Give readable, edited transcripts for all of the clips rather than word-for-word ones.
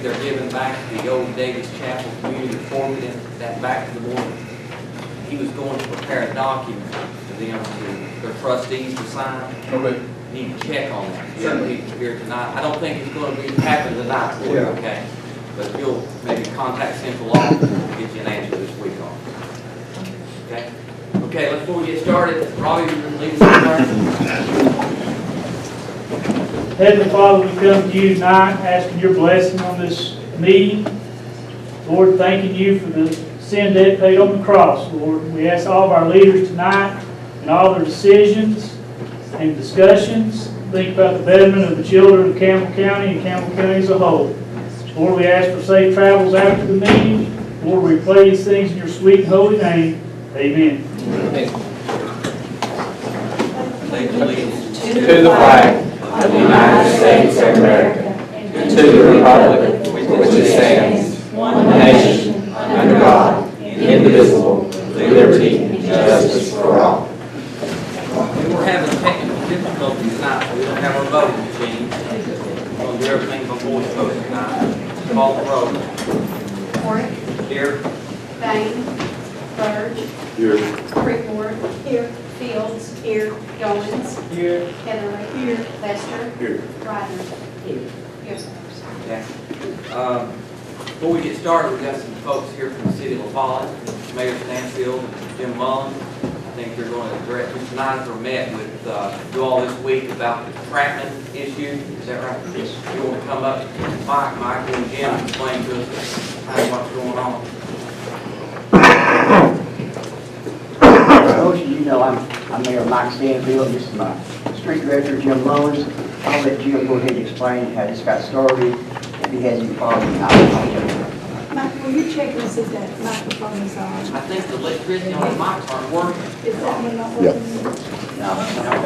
they're giving back the old Davis Chapel Community Forfeit that back to the board. He was going to prepare a document for them to, their trustees to sign. Okay. Need to check on that. Certainly here tonight. I don't think it's going to be happening tonight for you, Yeah. okay? But you'll maybe contact Central Office and get you an answer this week on it. Okay? Okay, before we get started, Robbie, you can lead us in prayer. Heavenly Father, we come to you tonight asking your blessing on this meeting. Lord, thanking you for the sin debt paid on the cross, Lord. We ask all of our leaders tonight and all their decisions and discussions, think about the betterment of the children of Campbell County and Campbell County as a whole. Lord, we ask for safe travels after the meeting. Lord, we pray these things in your sweet and holy name. Amen. Pledge allegiance To the flag of the United States of America, and to the republic for which it stands, one nation, under God, indivisible, with liberty and justice for all. We're having technical difficulties tonight, so we don't have our voting machine. We're going to do everything by voice vote tonight. Call the roll. Warwick. Here. Bain. Burge. Here. Creekmore. Here. Fields. Here. Goins. Here. Heatherly. Here. Lester. Here. Ryder. Here. Yes, Okay. Before we get started, we've got some folks here from the city of LaValle, Mayor Stansfield and Jim Mullins. I think they're going to address, Mr. Niner met with you all this week about the Trapman issue. Is that right? Yes. You want to come up, Michael and Jim, and explain to us what's going on? Most of you know I'm Mayor Mike Stanfield. This is my street director, Jim Mullins. I'll let Jim go ahead and explain how this got started. If he has any problems, I'll apologize. Mike, will you check and see if that microphone is on? I think the electricity on the mics aren't working. Is that one not Yeah.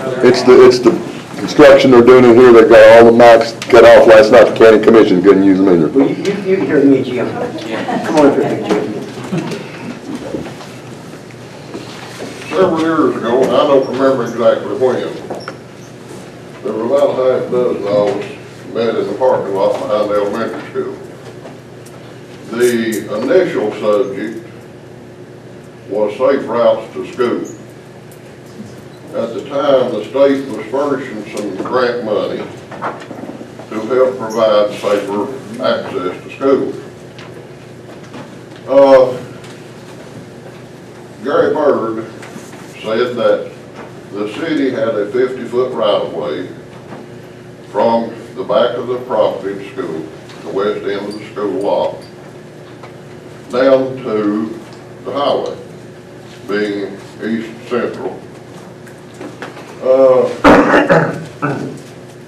working? It's the construction they're doing in here, they got all the mics cut off last night, the county commission couldn't use them either. Well, you can hear me, Jim. Yeah. Come on up here, Jim. Several years ago, and I don't remember exactly when, there were about a half dozen of us met in the parking lot behind the elementary school. The initial subject was safe routes to school. At the time, the state was furnishing some grant money to help provide safer access to school. Gary Bird said that the city had a 50-foot right-of-way from the back of the property to school, the west end of the school lot, down to the highway, being east central.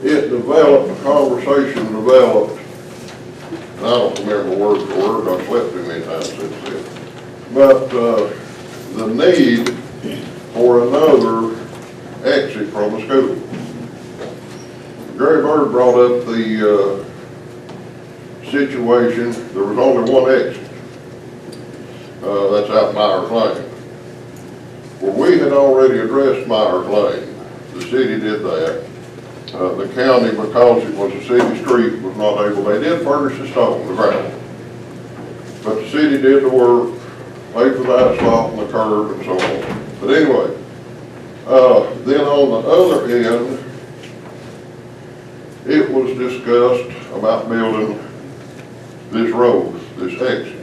It developed, a conversation developed, and I don't remember word for word, I've slept too many times since then, but the need for another exit from the school. Gary Bird brought up the situation, there was only one exit. That's out Myers Lane. Well, we had already addressed Myers Lane. The city did that. The county, because it was a city street, was not able, they did furnish the stone, the gravel. But the city did the work, paid for the asphalt and the curb and so on. But anyway, then on the other end, it was discussed about building this road, this exit.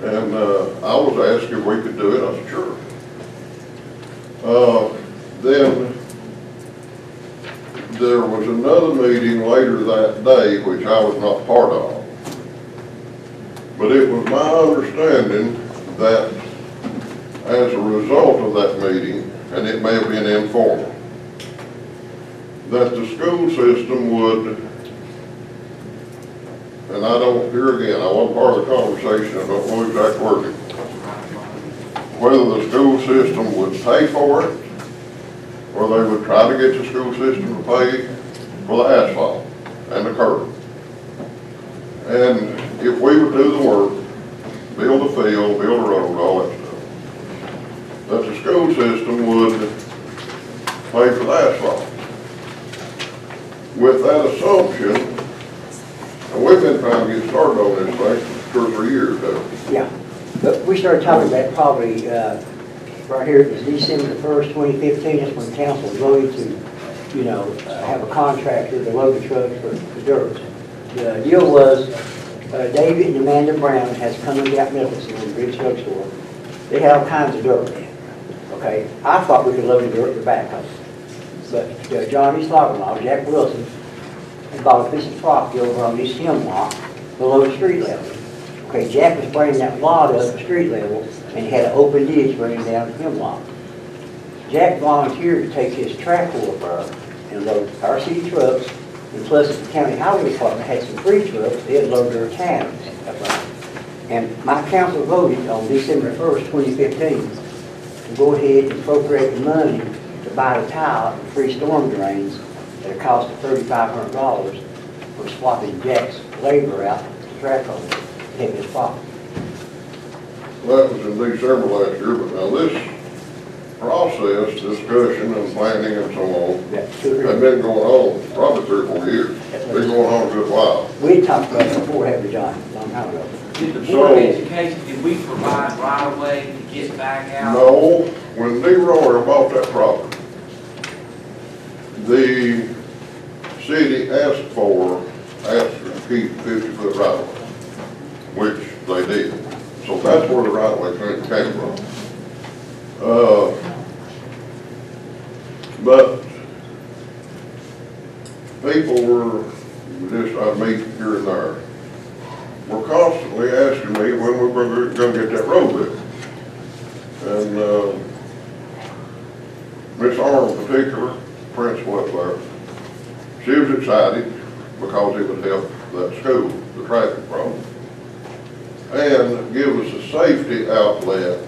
And I was asked if we could do it. I said, sure. Then there was another meeting later that day, which I was not part of. But it was my understanding that as a result of that meeting, and it may have been informal, that the school system would, and I don't, here again, I wasn't part of the conversation, I don't know exact wording, whether the school system would pay for it, or they would try to get the school system to pay for the asphalt and the curb. And if we would do the work, build a field, build a road, all that stuff, that the school system would pay for the asphalt. With that assumption, and we we've been trying to get started on this thing for 2 or 3 years now. Yeah, but we started talking about probably, right here, it was December the 1st, 2015, that's when council voted to, have a contract with the loaded trucks for dirt. The deal was, David and Amanda Brown has come and got Mickelson in the Bridge Drug Store. They had all kinds of dirt there, okay? I thought we could load the dirt in the backhoe. But Johnny Slaughterlaw, Jack Wilson, had bought a piece of property over on East Hemlock below the street level. Okay, Jack was bringing that lot up to street level, and he had an open ditch running down to Hemlock. Jack volunteered to take his track over and load our city trucks, and plus the county highway department had some free trucks, they had loaded their cabs. And my council voted on December 1st, 2015, to go ahead and appropriate the money to buy the tile and free storm drains at a cost of $3,500 for swapping Jack's labor out to track over to have his property. That was in December last year, but now this process, discussion and planning and so on, had been going on probably 3 or 4 years. Been going on a good while. We had talked about it before, haven't we, John, a long time ago? Did the Board of Education, did we provide right of way to get back out? No, when Lee Royer bought that property, the city asked to keep 50-foot right of way, which they did. So that's where the right of way came from. But people were just, I meet here and there, were constantly asking me when we were going to get that road built. And Miss Arnold in particular, principal up there, she was excited because it would help that school, the traffic problem, and give us a safety outlet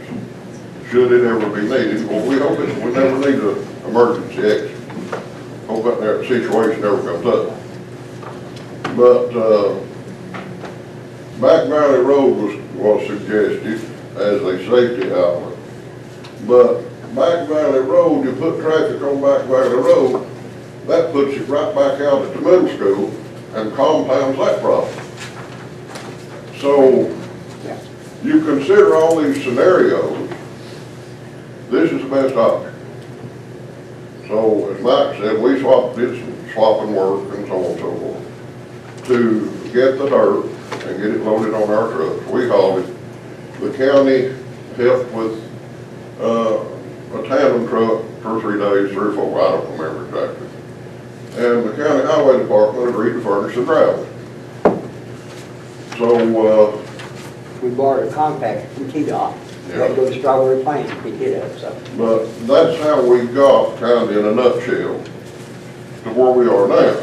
should it ever be needed. Well, we hope we never need an emergency exit. Hope that situation never comes up. But Back Valley Road was suggested as a safety outlet. But Back Valley Road, you put traffic on Back Valley Road, that puts it right back out at the middle school and compounds that problem. So you consider all these scenarios, this is the best option. So as Mike said, we did some swapping work and so on and so forth to get the dirt and get it loaded on our trucks. We hauled it. The county helped with a tandem truck for 3 days, 3 or 4, I don't remember exactly. And the county highway department agreed to furnish the gravel. So We borrowed a compactor from TDOT. We had to go to Strawberry Plains to pick it up, so. but that's how we got kind of in a nutshell to where we are now.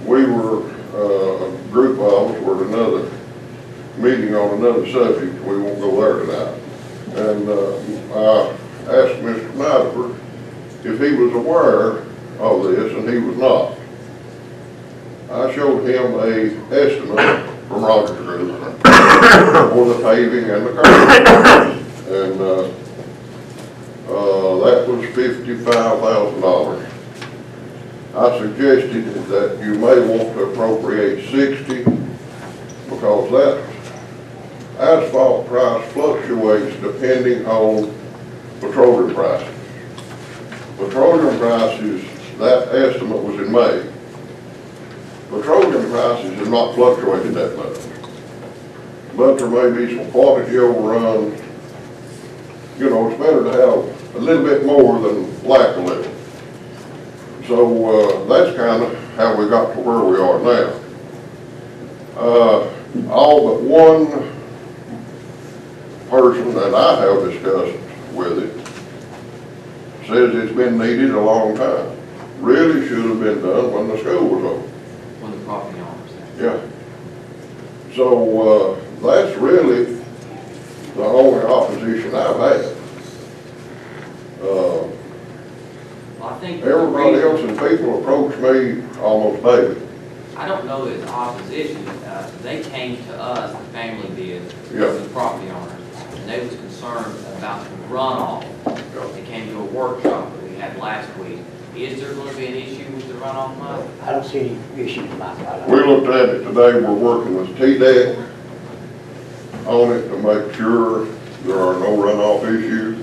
We were, a group of us were at another meeting on another subject. We won't go there tonight. And I asked Mr. Nyderford if he was aware of this, and he was not. I showed him a estimate from Rogers Group for the paving and the curb. And that was $55,000. I suggested that you may want to appropriate 60 because that asphalt price fluctuates depending on petroleum prices. Petroleum prices, that estimate was in May. Petroleum prices have not fluctuated that much. But there may be some quantity overruns. You know, it's better to have a little bit more than lack a little. So that's kind of how we got to where we are now. All but one person that I have discussed with it says it's been needed a long time. Really should have been done when the school was open. When the property owners. Yeah. So that's really the only opposition I've had. Well, I think Everybody else and people approach me almost daily. I don't know that it's opposition. They came to us, the family did, Yeah. the property owners, and they was concerned about the runoff. Yeah. They came to a workshop that we had last week. He Is there gonna be an issue with the runoff, Mike? I don't see any issues, Mike. I don't. We looked at it today, we're working with TDEC on it to make sure there are no runoff issues.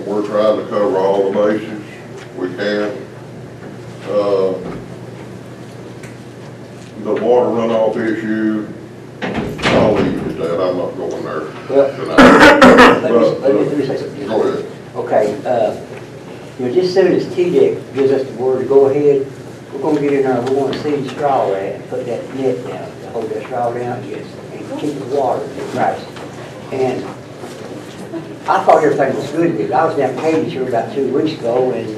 We're trying to cover all the bases we can. The water runoff issue, I'll leave it at that, I'm not going there tonight. Let me say something. Go ahead. Okay, just soon as TDEC gives us the word to go ahead, we're gonna get in there, we wanna see the straw rat and put that net down, to hold that straw down, yes, and keep the water in the grass. And I thought everything was good with it. I was down at Katie's here about 2 weeks ago, and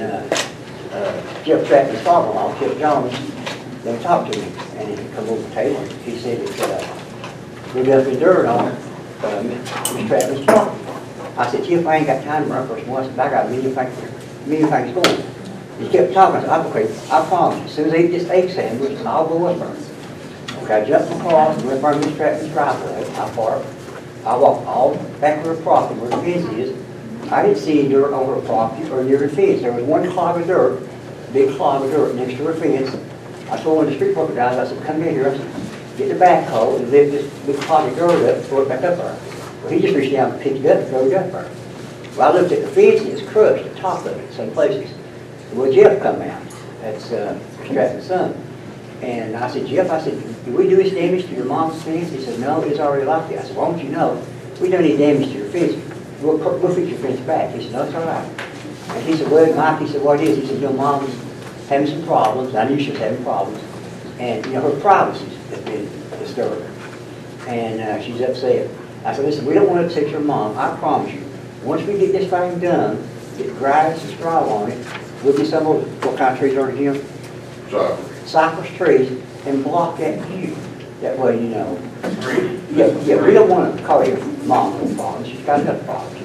Jeff Stratton's father-in-law, Jeff Jones, they talked to me, and he come over the table, and he said that, we're dumping dirt on Mr. Stratton's property. I said, Jeff, I ain't got time to run for some once, but I got a million things going. He kept talking, I said, I'm okay, I promise you, as soon as I eat this egg sandwich, I'll go up there. Okay, I jumped across, went by Mr. Stratton's driveway, I parked. I walked all back to her property where the fence is. I didn't see any dirt on her property or near the fence. There was one clog of dirt, big clog of dirt next to her fence. I told one of the street worker guys, I said, come in here, I said, get the backhoe and lift this big clog of dirt up and throw it back up there. Well, he just reached down and picked it up and threw it up there. Well, I looked at the fence and it's crushed, the top of it, in some places. Well, Jeff come out, that's Stratton's son. And I said, Jeff, I said, did we do this damage to your mom's fence? He said, no, it's already like that. I said, why don't you know? We don't need damage to your fence. We'll fix your fence back. He said, no, it's all right. And he said, well, Mike, he said, what it is? He said, your mom's having some problems. I knew she was having problems. And, her privacy has been disturbed. And she's upset. I said, listen, we don't want to upset your mom. I promise you. Once we get this thing done, get grass and straw on it, we'll get some of those, what kind of trees are it, Jim? Sorry. Cypress trees, and block that view. That way, yeah, we don't want to call your mom no problems. She's got enough problems,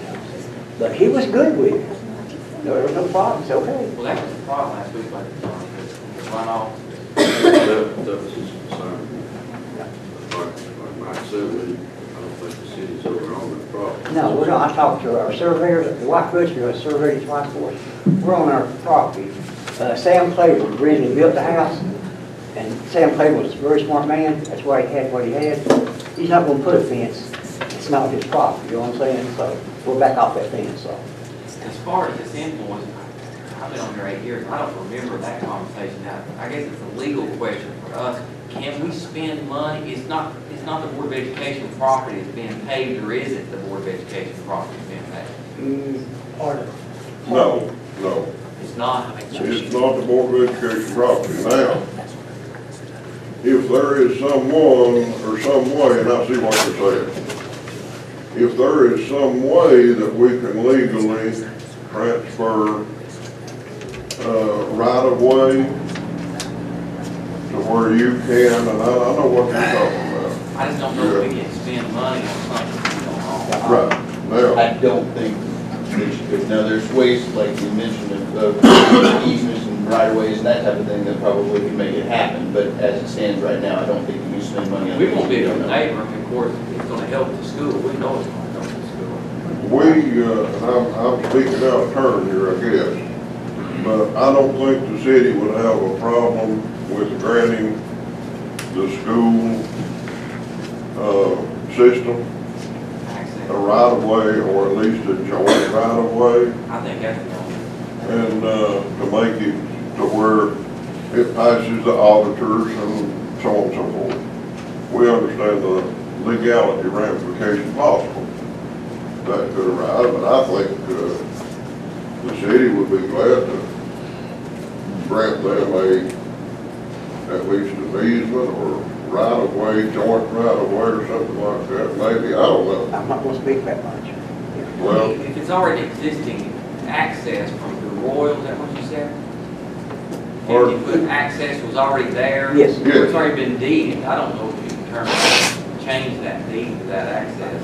But he was good with it. There was no problems, okay. Well, that was the problem last week, like, the runoff. That was his concern. Like Mike said, I don't think the city's overall the problem. No, we're not. I talked to our surveyors, the White Butcher, surveyed twice for us. We're on our property. Sam Claiborne originally built the house, and Sam Claiborne was a very smart man. That's why he had what he had. He's not going to put a fence. It's not his property, you know what I'm saying? So we're back off that fence, so. As far as this invoice, I've been on here 8 years, I don't remember that conversation. Now, I guess it's a legal question for us. Can we spend money? It's not the Board of Education property that's being paid, or is it the Board of Education property that's being paid? Part of it. No. It's not. It's not the Board of Education property. Now, if there is someone or some way, and I see what you're saying, if there is some way that we can legally transfer right-of-way to where you can, and I know what you're talking about. I just don't know if we can spend money on something we don't own. Right, now, I don't think they should. Now, there's ways, like you mentioned, of easements and right-of-ways and that type of thing that probably can make it happen, but as it stands right now, I don't think you can spend money on it. We won't be a good neighbor, and of course, it's gonna help the school. We know it's gonna help the school. and I'm speaking out of turn here, I guess, but I don't think the city would have a problem with granting the school system a Access. right-of-way, or at least a joint right-of-way, I think that's the only. and to make it to where it passes the auditors and so on and so forth. We understand the legality ramification possible that could arise, but I think the city would be glad to grant them at least an easement or right-of-way, joint right-of-way or something like that, maybe, I don't know. I'm not going to speak that much. Well, If it's already existing access from the Royal, is that what you said? 50-foot access was already there? Yes. It's already been deeded. I don't know if you can change that deed to that access.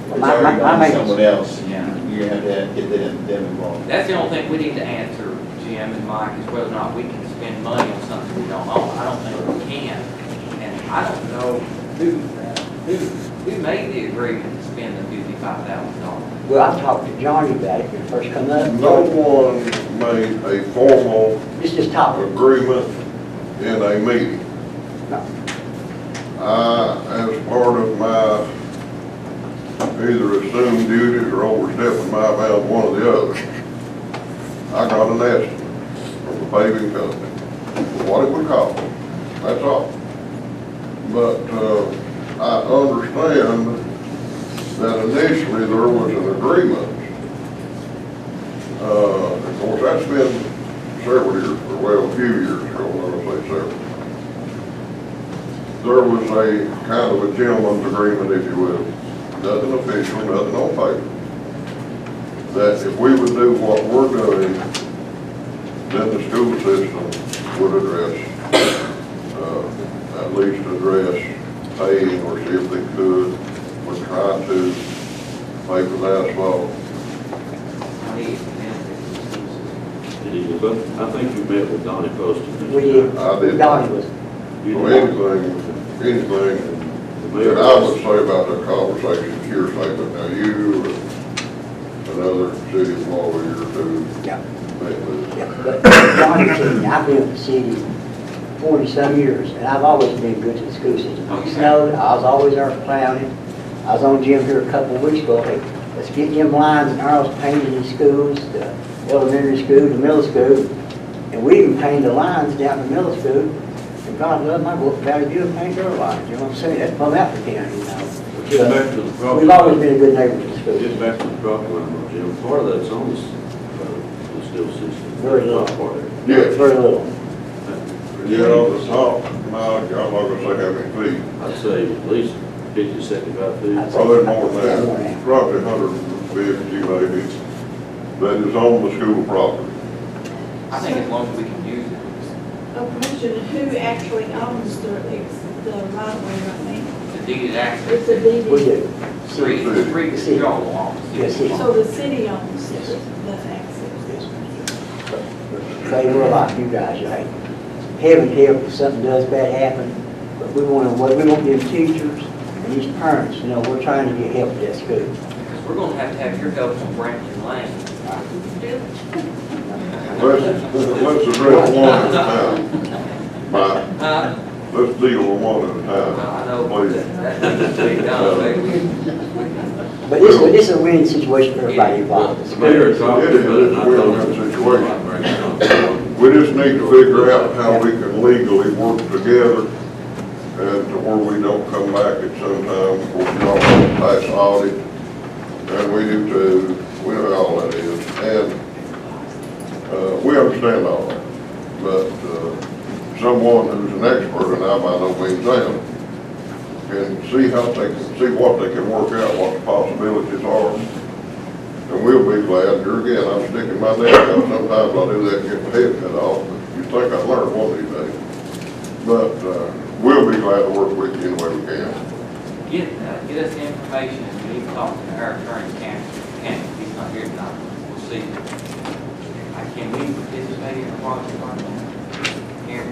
It's My already gone to main- someone else, Yeah. you're gonna have to get them involved. That's the only thing we need to answer, Jim and Mike, is whether or not we can spend money on something we don't own. I don't think we can. And I don't know who made the agreement to spend the $55,000. Well, I talked to Johnny about it when it first come up. No one made a formal It's just topic. agreement in a meeting. No. As part of my either assumed duties or overstepping my bounds, one or the other, I got an estimate from the paving company, for what it would cost, that's all. But, I understand that initially there was an agreement. Of course, that's been several years, or well, a few years ago, I'm gonna say several. There was a kind of a gentleman's agreement, if you will, nothing official, nothing on paper, that if we would do what we're doing, then the school system would address, at least address paying, or see if they would try to pay for the asphalt. I think you met with Donnie Poston. We, I did. Donnie was, So anything that I would say about that conversation is hearsay, but now you or another city employee or two yeah, met with. yeah. But Donnie said, I've been with the city 40-some years, and I've always been good to the school system. It snowed, I was always there plowing. I was on Jim here a couple of weeks ago, hey, let's get them lines and arrows painted in schools, the elementary school, the middle school, and we even painted the lines down the middle school. And God love my book, Valley View, paint their lines, you know what I'm saying? That's from out the county, you know. Get back to the property. We've always been a good neighbor to the school. Get back to the property line, Jim. Part of that's on the still system. Very little. Part of it. Yes. Very little. Yeah, on the top, no, I'm not gonna say how many feet, I'd say at least 50, 75 feet. I'd say- probably more than Yeah, more than that, that. probably 150 maybe, that is on the school property. I think as long as we can use it. A question, who actually owns the right of way right now? The deeded access. It's a deed. We do. Three City. control along. Yes, it is. So the city owns Yes. the access. Say, we're like you guys, you hate, heaven help if something does bad happen, but we want them teachers and these parents, you know, we're trying to get help at that school. Because we're gonna have your help on Brantley Lane. Let's address one at a time. Right, let's deal with one at a Well, time. I know Please. that needs to be done, but But this is a winning situation for everybody involved. The school Mayor is- talked It is, about it, and I we're told in him. that situation. We just need to figure out how we can legally work together and to where we don't come back at some time before we all pass audit. And we do too, we know how all that is. And, we understand all that. But, someone who's an expert, and I by no means am, can see what they can work out, what the possibilities are. And we'll be glad, here again, I'm sticking my neck out, sometimes I do that and get my head cut off, but you think I'd learn one of these days. But, we'll be glad to work with you any way we can. get us the information, and we need to talk to our attorney, Can't, he's not here tonight, we'll see. Can we participate in the project like that? Here.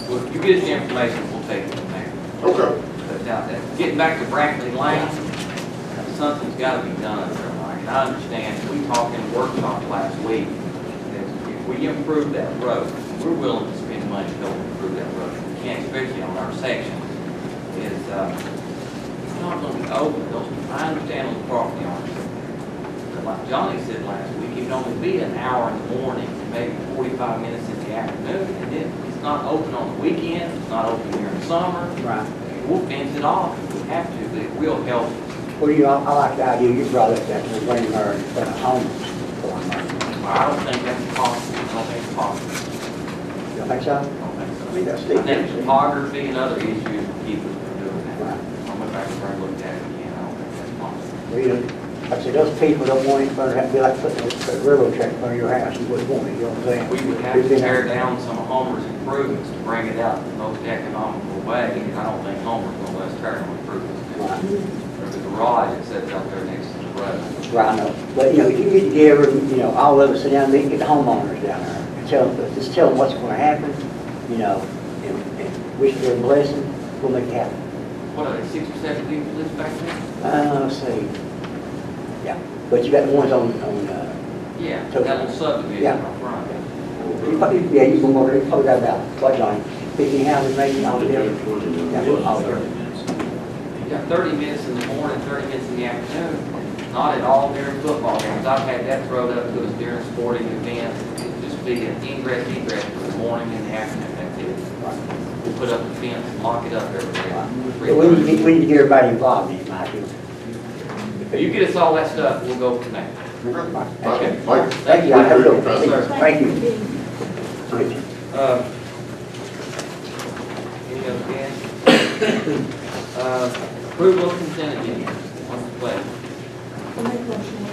Well, if you get us the information, we'll take it from there. Okay. But now, getting back to Brantley Lane, something's gotta be done there, Mike. I understand, we talked in a workshop last week, that if we improve that road, we're willing to spend money to help improve that road. We can't, especially on our section, it's not gonna be open, I understand on the property owners. But like Johnny said last week, it can only be an hour in the morning, and maybe 45 minutes in the afternoon, and then it's not open on the weekend, it's not open during the summer. Right. We'll fence it off if we have to, but it will help. Well, you know, I like the idea you brought up that we're bringing her in home for her. I don't think that's possible, I don't think it's possible. You don't think so? I don't think so. I mean, that's I think topography and other issues will keep us from doing that. Right. I went back and looked at it again, I don't think that's possible. Well, you know, like I said, those people don't want it, but it'd be like putting a railroad track in front of your house, you wouldn't want it, you know what I'm saying? We would have to tear down some of Homer's improvements to bring it out the most economical way, and I don't think Homer's gonna let us tear them improvements. Right. There's a garage that sits out there next to the road. Right, I know, but you know, if you get together, you know, all of us sit down, and get the homeowners down there, and just tell them what's gonna happen, you know, and wish them a blessing, we'll make it happen. What are they, 6 or 7 people live back there? Let's see, Yeah, but you got the ones on, Yeah, So- that little subdivision Yeah. up front. you probably, yeah, you can order, you probably got about, what, Johnny, 15 houses maybe on the bill? Yeah, all there. You got 30 minutes in the morning, 30 minutes in the afternoon, not at all during football games. I've had that thrown up to us during sporting events. It'd just be an ingress, egress for the morning and the afternoon, that's it. We'll put up the fence and lock it up every day. So we need to get everybody involved in it, Mike. You get us all that stuff, we'll go from there. Okay. Thank you, I have a good one. Yes, sir. Thank you. Any other business? Approval of consent agenda. What's the pleasure? I make a motion, we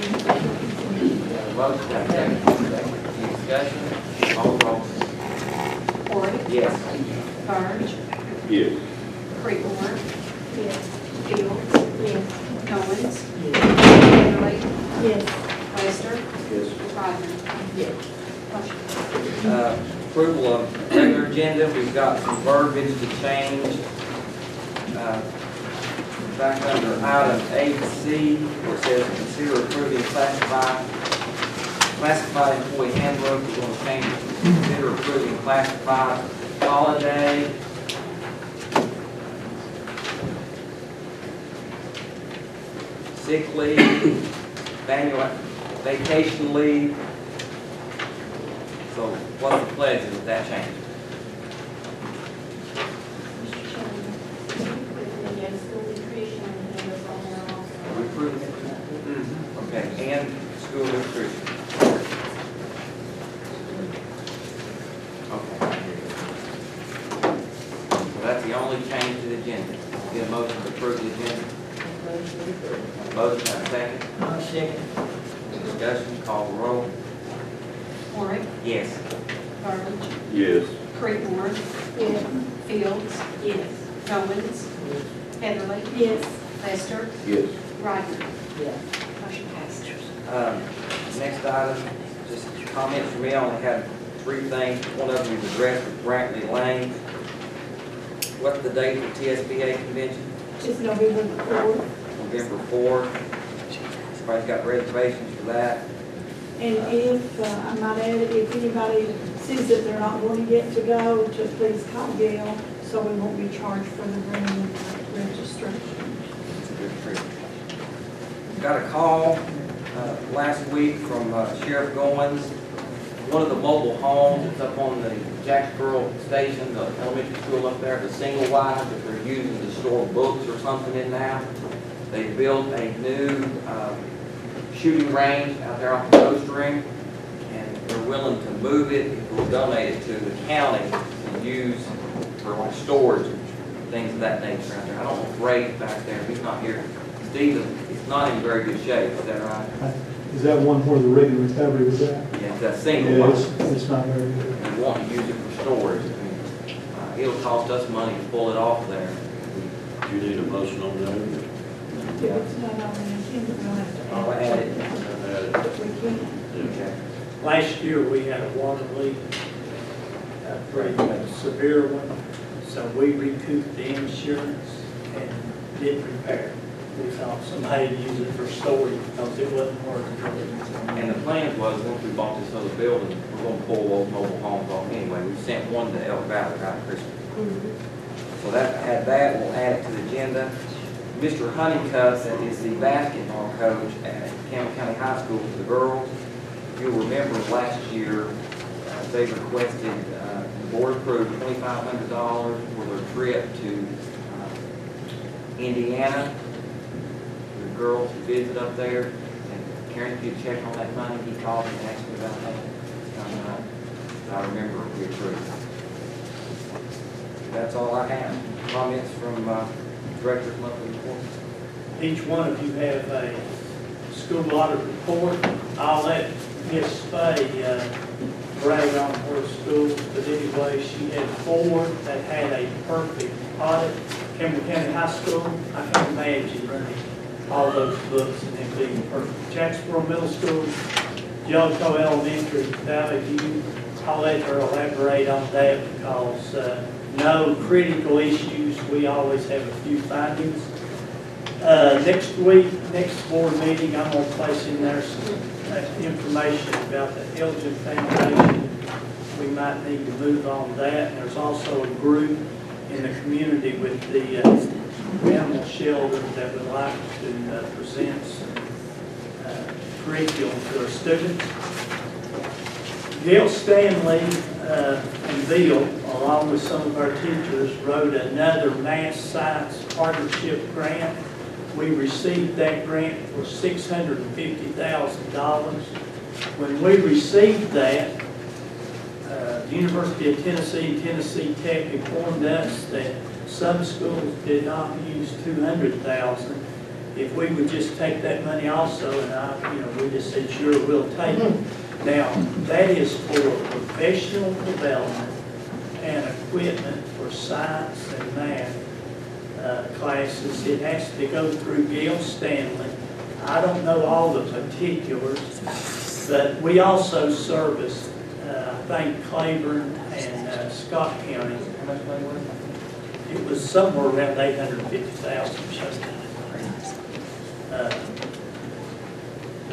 Got a motion, got a second. Any discussion? Call the roll. Ford. Yes. Bird. Yes. Creekmore. Yes. Fields. Yes. Goins. Heatherly. Yes. Lester. Yes. Rodman. Yes. Motion. Approval of regular agenda, we've got some verbiage to change. Back under item 8C, where it says consider approving classified employee handbook, we're going to change it to consider approving classified holiday. Sick leave, annual vacation leave. So what's the pledge with that change? Mr. Chairman, yes, school nutrition and was on there also. We approve it? Okay, and school nutrition. Okay. So that's the only change to the agenda. Get a motion to approve the agenda? Motion, have a second? Second. Discussion, call the roll. Warwick. Yes. Burbidge. Yes. Creekmore. Yes. Fields. Yes. Goins. Heatherly. Yes. Lester. Yes. Rodman. Yes. Motion passes. Next item, just comments from me, I only had 3 things. One of them is addressed with Brantley Lane. What's the date for TSBA convention? It's November 4th. November 4th. Everybody's got reservations for that. And if, I might add, if anybody sees that they're not going to get to go, to please call Gail, so we won't be charged for the room registration. It's a good treat. Got a call last week from Sheriff Goins. One of the mobile homes that's up on the Jacksboro Station, the elementary school up there, the single wide that they're using to store books or something in now. They built a new shooting range out there off the coast ring, and they're willing to move it if we'll donate it to the county and use for like storage and things of that nature out there. I don't know if Ray's back there, he's not here. Steve, it's not in very good shape, is that right? Is that one where the rig and recovery was at? Yeah, it's that single Yeah, one. it's not very good. And we want to use it for storage. I mean, it'll cost us money to pull it off there. Do you need a motion on that? If it's not on the agenda, we'll have to I'll add it. If we can. Okay. Last year, we had a water leak, a pretty severe one, so we recouped the insurance and did repair. We thought somebody would use it for storage because it wasn't working. And the plan was, once we bought this other building, we're going to pull those mobile homes off anyway. We sent one to Elk Valley right at Christmas. So add that, we'll add it to the agenda. Mr. Honeycutt, that is the basketball coach at Campbell County High School for the girls. If you'll remember last year, they requested, the board approved $2,500 for their trip to Indiana. The girls to visit up there. And Karen, if you check on that money, he called and asked me about that. I remember we approved. That's all I have. Comments from Director's monthly report? Each one of you have a school audit report. I'll let Ms. Fay brag on her schools, but anyway, she had 4 that had a perfect audit. Campbell County High School, I can imagine running all those books and them being perfect. Jacksboro Middle School, Jellicoe Elementary, Valley View, I'll let her elaborate on that because no critical issues. We always have a few findings. Next week, next board meeting, I'm going to place in there some information about the Elgin Foundation. We might need to move on that. There's also a group in the community with the animal shelter that would like to present some curriculum to our students. Gail Stanley and Bill, along with some of our teachers, wrote another math science partnership grant. We received that grant for $650,000. When we received that, the University of Tennessee and Tennessee Tech informed us that some schools did not use $200,000. If we would just take that money also, and we just said, sure, we'll take it. Now, that is for professional development and equipment for science and math classes. It has to go through Gail Stanley. I don't know all the particulars, but we also service, I think, Claiborne and Scott County. How much money was it? It was somewhere around $850,000 or something.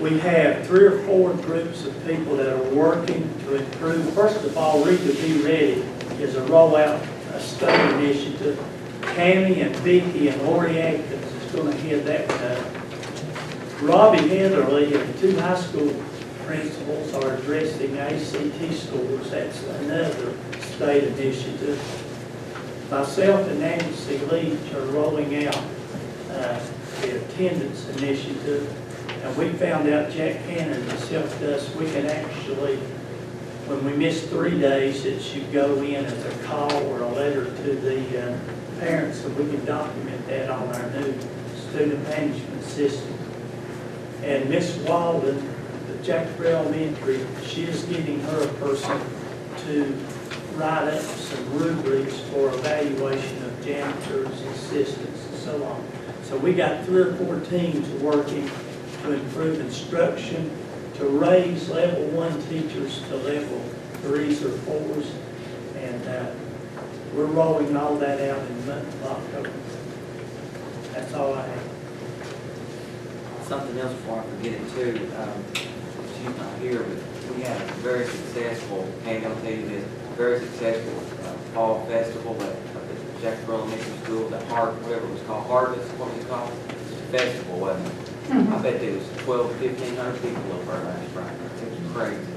We have 3 or 4 groups of people that are working to improve. First of all, Rita Be Ready is a rollout study initiative. Tammy and Vicki and Lori Atkins is going to head that one up. Robbie Heatherly and 2 high school principals are addressing ACT scores. That's another state initiative. Myself and Nancy Leach are rolling out the attendance initiative. And we found out, Jack Hannon has helped us, we can actually, when we miss 3 days, it should go in as a call or a letter to the parents, so we can document that on our new student management system. And Miss Walden, the Jacksboro Elementary, she is getting her a person to write up some rubrics for evaluation of janitors, assistants, and so on. So we got 3 or 4 teams working to improve instruction, to raise level 1 teachers to level 3s or 4s, and we're rolling all that out in the month of October. That's all I have. Something else before I forget it too, she's not here, but we had a very successful, Andy, I'll tell you this, very successful fall festival at Jacksboro Elementary School, whatever it was called, Harvest, what was it called? Festival, wasn't it? I bet there was 1,200 to 1,500 people over there last Friday. It was crazy.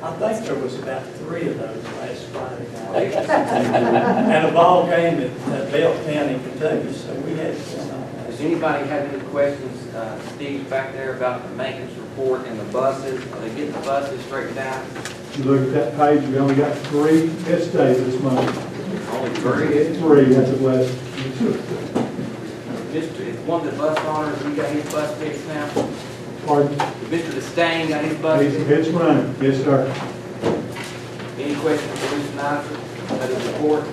I think there was about 3 of those last Friday night. And a ball game at Bell County, Kentucky, so we had fun on that. Does anybody have any questions, Steve, back there about the maintenance report and the buses? Are they getting the buses straightened out? You look at that page, we only got 3 S days this month. Only 3? 3, that's the last. Mr. One of the bus owners, he got his bus fixed now? Pardon? Mr. Disdain got his bus fixed? It's running, yes, sir. Any questions for Mr. Snyder about his report?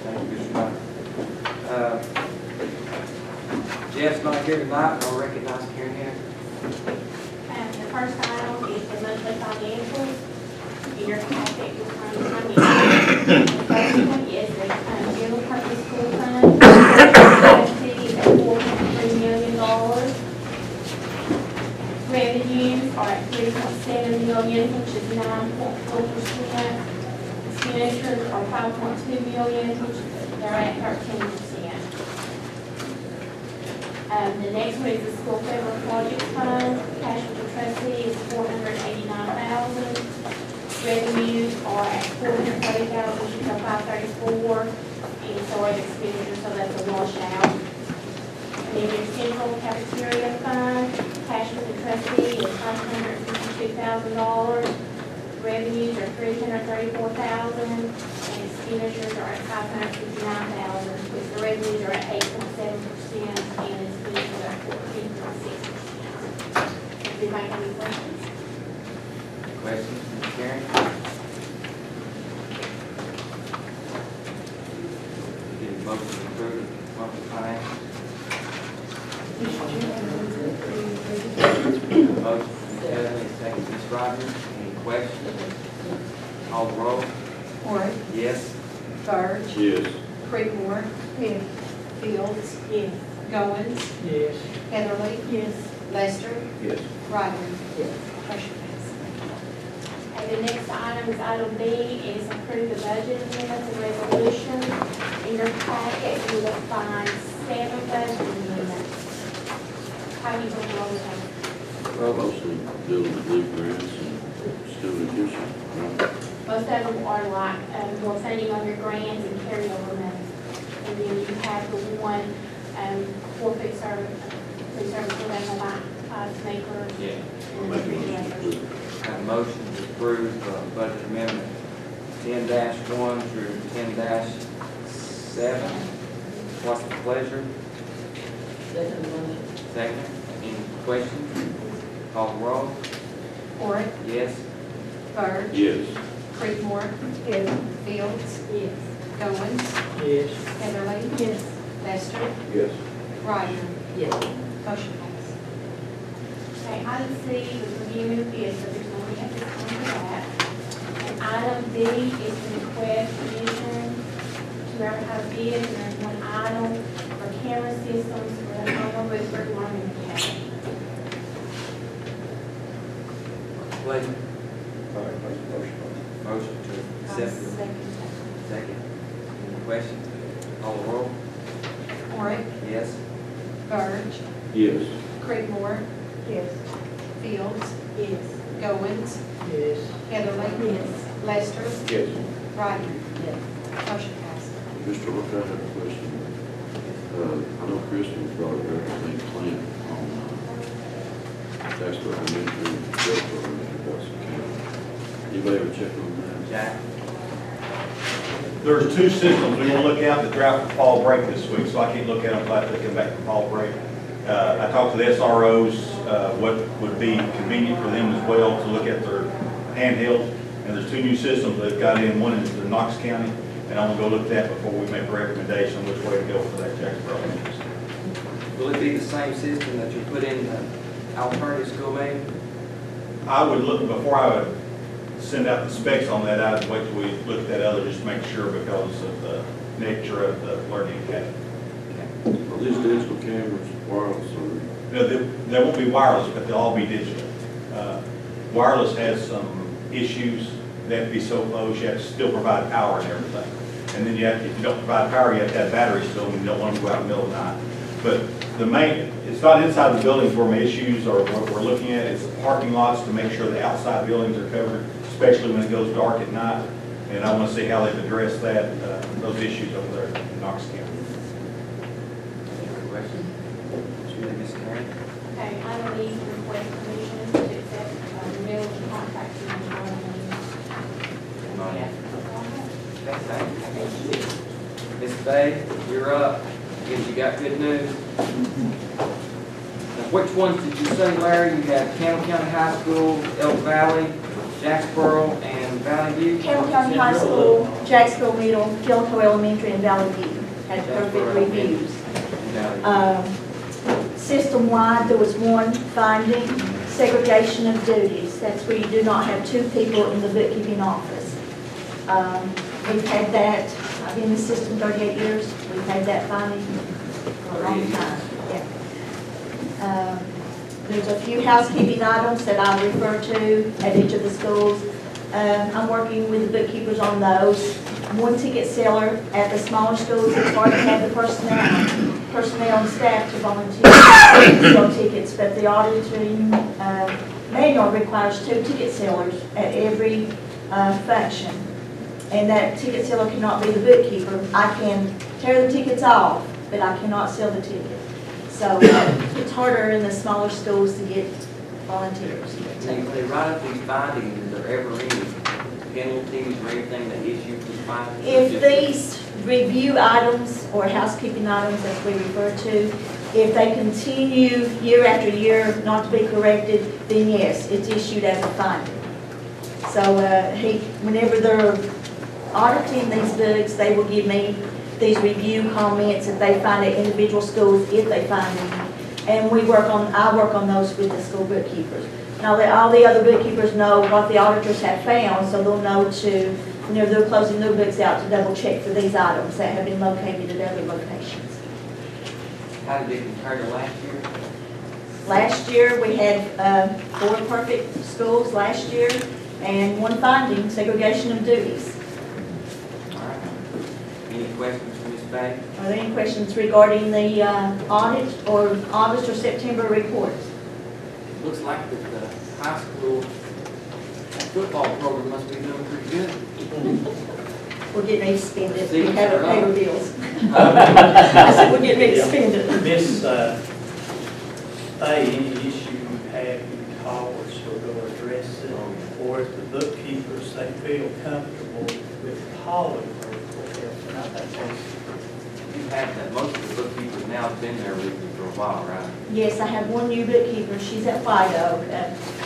Thank you, Mr. Snyder. Jeff's not here tonight, but I'll recognize Karen here. The first item is the monthly financials. In your packet, you'll find the first one is the general purpose school fund. Capacity is at $4.3 million. Revenues are at $3.7 million, which is 9.4%. Expenditures are $5.2 million, which they're at 13%. The next one is the school federal projects fund. Cash for the trustee is $489,000. Revenues are at $430,000, which is $534,000, and so are the expenditures, so that's a washout. And then your central cafeteria fund, cash for the trustee is $552,000. Revenues are $334,000, and expenditures are at $559,000, which the revenues are at 8.7%, and expenditures are at 14.6%. Does anybody have any questions? Questions, Ms. Karen? Get a motion to approve the monthly financials. Motion from Ms. Heatherly, second Ms. Rogers. Any questions? Call the roll. Horn. Yes. Burge. Yes. Creekmore. Yes. Fields. Yes. Goins. Yes. Heatherly. Yes. Lester. Yes. Ryder. Yes. Motion passed. And the next item is item B, is approve the budget amendments and resolution. In your packet, you will find 7 budget amendments. How do you want to roll with them? Well, mostly dealing with league grants and student tuition, right? Most of them are like, you're funding on your grants and carryover money. And then you have the one, for food service, program by Smaker. Yeah. I'll make a motion to approve. Have a motion to approve budget amendment 10-1 through 10-7. What's the pleasure? Second. Any questions? Call the roll. Horrick. Yes. Bird. Yes. Creekmore. Yes. Fields. Yes. Goins. Yes. Heatherly. Yes. Lester. Yes. Ryder. Yes. Motion passed. Okay, item C is review bids, so there's no need to come to that. And item D is to request permission to advertise bids, and there's one item for camera systems for the Homer Woodford Learning Academy. Pleasure. All right, make a motion. Motion to accept. Second. Second. Any questions? Call the roll. Horrick. Yes. Bird. Yes. Creekmore. Yes. Fields. Yes. Goins. Yes. Heatherly. Yes. Lester. Yes. Ryder. Yes. Motion passed. Mr. Rook, I have a question. I know Kristen brought it up, I think, Clint, on Jacksboro Elementary, Jacksboro Elementary, Dawson County. Anybody ever check on that? Jack? There's 2 systems we want to look at that they're out for fall break this week, so I can't look at them until they come back from fall break. I talked to the SROs, what would be convenient for them as well to look at their handhelds. And there's 2 new systems they've got in. One is the Knox County, and I'm going to go look at that before we make a recommendation on which way to go for that Jacksboro Elementary. Will it be the same system that you put in the alternative school meeting? I would look, before I would send out the specs on that, I'd wait till we look at that other, just to make sure because of the nature of the learning academy. Are these digital cameras wireless or? No, they won't be wireless, but they'll all be digital. Wireless has some issues. They have to be so close, you have to still provide power and everything. And then if you don't provide power, you have to have batteries still, and you don't want them to go out in the middle of the night. But the main, it's not inside the buildings where my issues or what we're looking at, it's parking lots to make sure the outside buildings are covered, especially when it goes dark at night. And I want to see how they've addressed that, those issues over there in Knox County. Any other questions? Ms. Karen? Okay, item E is to request permission to accept renewal of contract with the Money. Yeah. Thank you. Ms. Bay, you're up. Guess you got good news. Now, which ones did you say, Larry? You had Campbell County High School, Elk Valley, Jacksboro, and Valley View? Campbell County High School, Jacksboro Middle, Gillico Elementary, and Valley View had perfect reviews. System-wide, there was one finding, segregation of duties. That's where you do not have 2 people in the bookkeeping office. We've had that, I've been in the system 38 years, we've had that finding for a long time. Yeah. There's a few housekeeping items that I refer to at each of the schools. I'm working with the bookkeepers on those. One ticket seller at the smaller schools, it's hard to have the personnel and staff to volunteer to sell tickets, but the auditing manual requires 2 ticket sellers at every function. And that ticket seller cannot be the bookkeeper. I can tear the tickets off, but I cannot sell the ticket. So it's harder in the smaller schools to get volunteers. When they write up these findings, is there ever any penalties or anything that issue these findings? If these review items or housekeeping items, as we refer to, if they continue year after year not to be corrected, then yes, it's issued as a finding. So whenever they're auditing these books, they will give me these review comments if they find at individual schools, if they find any. And I work on those with the school bookkeepers. Now, all the other bookkeepers know what the auditors have found, so they'll know to they're closing their books out to double check for these items that have been located at other locations. How did it compare to last year? Last year, we had 4 perfect schools last year, and 1 finding, segregation of duties. All right. Any questions for Ms. Bay? Are there any questions regarding the audit or August or September reports? Looks like that the high school football program must be doing pretty good. We're getting ready to spend it. We Seats haven't are paid up. our bills. I said, we're getting ready to spend it. Miss, Fay, any issue you have, you call us, we'll go address it. Or if the bookkeepers, they feel comfortable with calling for it, and I think that's You have that, most of the bookkeepers now have been there with you for a while, right? Yes, I have 1 new bookkeeper. She's at Fido,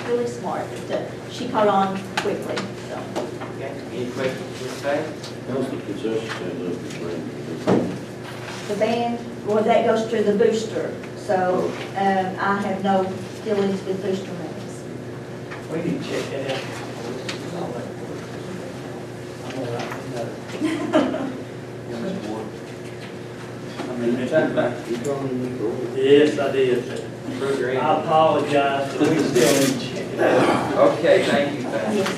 really smart, but she caught on quickly, so. Okay. Any questions for Ms. Bay? How's the concession stand up between? The band, well, that goes to the booster, so I have no dealings with booster members. We need to check that out. I'm all right with that. Yeah, Mr. Ward. Yes, I did. Approve your I email. apologize, but we still need to check it out. Okay, thank you, Fay. Yes.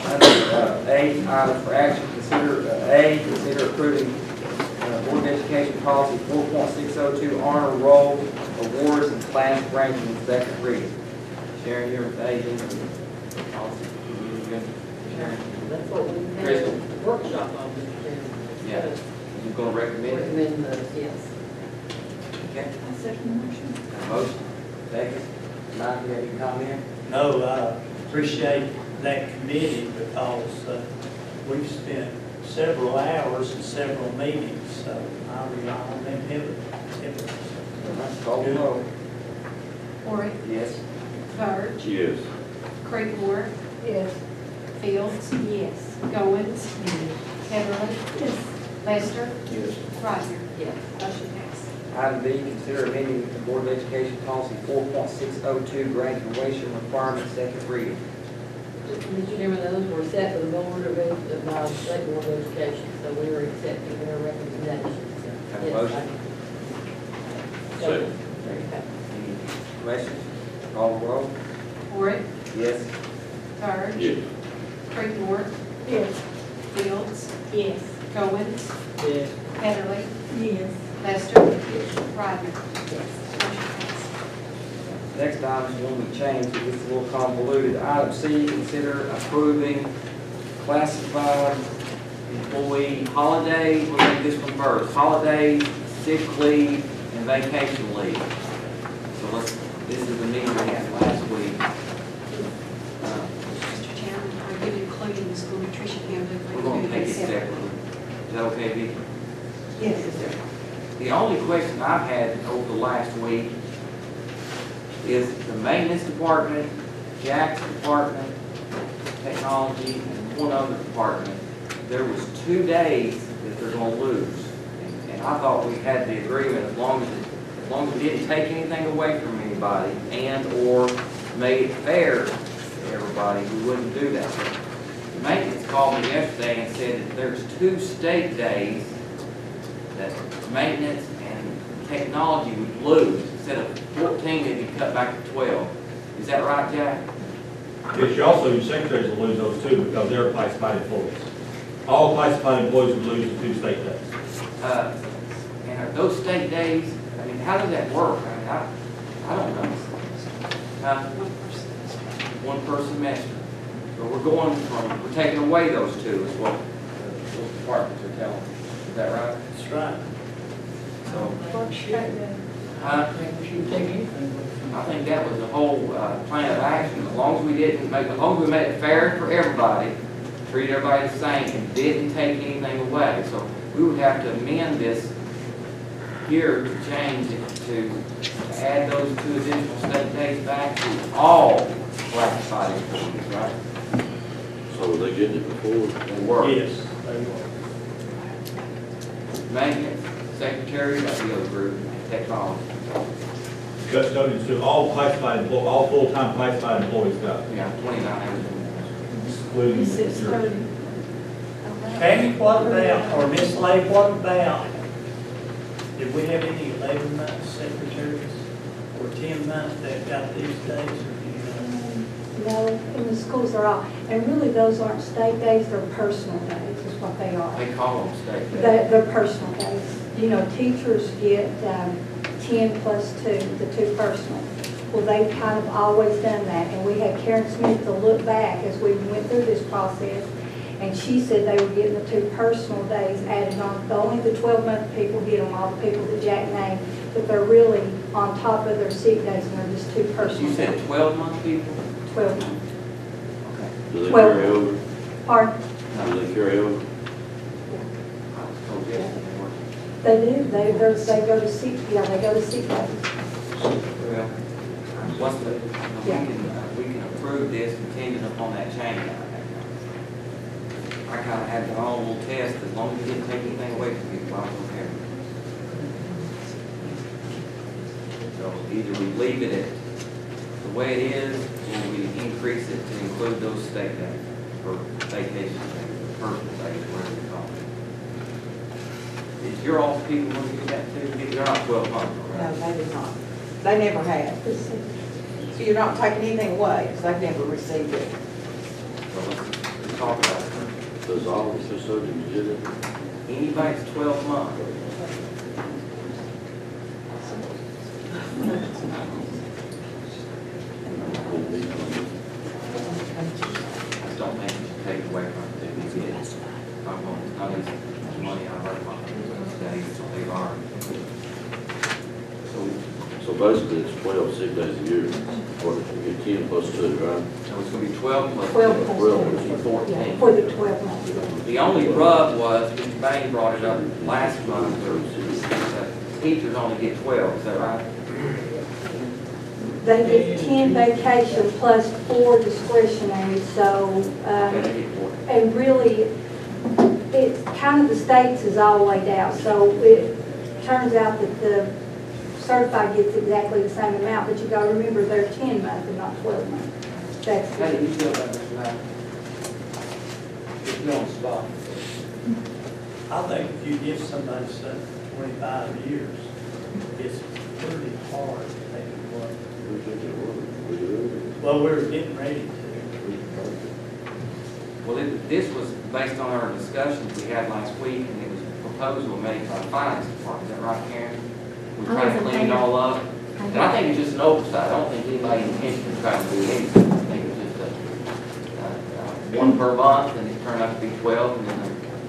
Under A, items for action, consider approving Board of Education Policy 4.602 Honor Roll Awards and Class Ranking Second Reading. Sharon, you're with A, policy. Sharon? That's what we had Crystal? a workshop on, Mr. Chairman. Yeah. You gonna recommend it? Recommend those, yes. Okay. I second the motion. Motion, second. Mike, you have any comment? No, I appreciate that committee because we've spent several hours and several meetings, so I rely on them heavily. Call the roll. Horry, Yes. Bird, Yes. Creekmore, Yes. Fields, Yes. Goins, Heatherly, Yes. Lester, Yes. Rogers. Yes. Motion passed. Item B, consider amending the Board of Education Policy 4.602 graduation requirements, second reading. Mr. Chairman, those were set for the board of, State Board of Education, so we were accepting their recommendations. Have a Yes, motion? Second. Any questions? Call the roll. Horry, Yes. Bird, Yes. Creekmore, Yes. Fields, Yes. Goins, Yes. Heatherly, Yes. Lester, Rogers. Motion passed. Next item is one we changed, it's a little convoluted. Item C, consider approving classified employee holidays, we'll make this one first, holidays, sick leave, and vacation leave. So this is the meeting we had last week. Mr. Chairman, are you including the school nutrition handbook? We're gonna take it separately. Is that okay, Vicki? Yes. The only question I've had over the last week is the maintenance department, Jack's department, technology, and one other department. There was 2 days that they're gonna lose. And I thought we had the agreement, as long as we didn't take anything away from anybody and/or made it fair to everybody, we wouldn't do that. The maintenance called me yesterday and said that there's 2 state days that maintenance and technology would lose. Instead of 14, they'd be cut back to 12. Is that right, Jack? Yes, you also, your secretaries will lose those too because they're classified employees. All classified employees would lose the 2 state days. And are those state days, I mean, how does that work? I mean, I don't know. One per semester. So we're taking away those 2 is what those departments are telling us. Is that right? That's right. So, I think that was the whole plan of action. As long as we made it fair for everybody, treat everybody the same, and didn't take anything away. So we would have to amend this here to change it to add those 2 additional state days back to all classified employees, right? So were they getting it before? They were. Yes, they were. Maintenance, secretary, that's the other group, technology. Custodians to all classified, all full-time classified employees got. Yeah, 29 hours. including He says your. 30. Tammy, what about, or Miss Lay, what about, did we have any 11-month secretaries or 10 months that got these days, or do you know? No, in the schools are all, and really those aren't state days, they're personal days is what they are. They call them state days. They're personal days. You know, teachers get 10 plus 2, the 2 personal. Well, they've kind of always done that, and we had Karen Smith to look back as we went through this process, and she said they were getting the 2 personal days added on. Only the 12-month people get them, all the people that Jack named, but they're really on top of their sick days, and they're just 2 personal. You said 12-month people? 12 months. Okay. Do they Well- carry over? Pardon? Do they carry over? I was told yesterday they weren't. They do, they go to sick, yeah, they go to sick days. Well, what's the, Yeah. we can approve this contingent upon that change. I kind of had my own little test, as long as you didn't take anything away from people, I don't care. So either we leave it at the way it is, or we increase it to include those state days, or vacation days, or personal days, whatever you call it. Is your office people going to do that too? They're not 12 months, No, right? they did not. They never had. So you're not taking anything away, because they've never received it. So let's talk about it. Does all the custodians get it? Anybody's 12 months. I don't think you should take it away from them. They get it. I'm going to, I need money out of our pocket. They've already. So basically, it's 12 sick days a year, or you get 10 plus 2, right? So it's going to be 12 plus 12 plus 12, 14. Yeah, for the 12 months. The only rub was, Mr. Bain brought it up last month, teachers only get 12, is that right? They get 10 vacation plus 4 discretionary, so, Okay, they get 40. and really, it's kind of the states is all laid out, so it turns out that the certified gets exactly the same amount, but you gotta remember they're 10 month and not 12 month. That's, How do you feel about this matter? You're on the spot. I think if you give somebody something for 25 years, it's pretty hard to take it away. Well, we're getting ready to. Well, this was based on our discussions we had last week, and it was a proposal made by the finance department. Is that right, Karen? We're trying to clean it all up. And I think it's just an oversight. I don't think anybody intentionally tried to do anything. I think it's just one per month, and it turned out to be 12, and then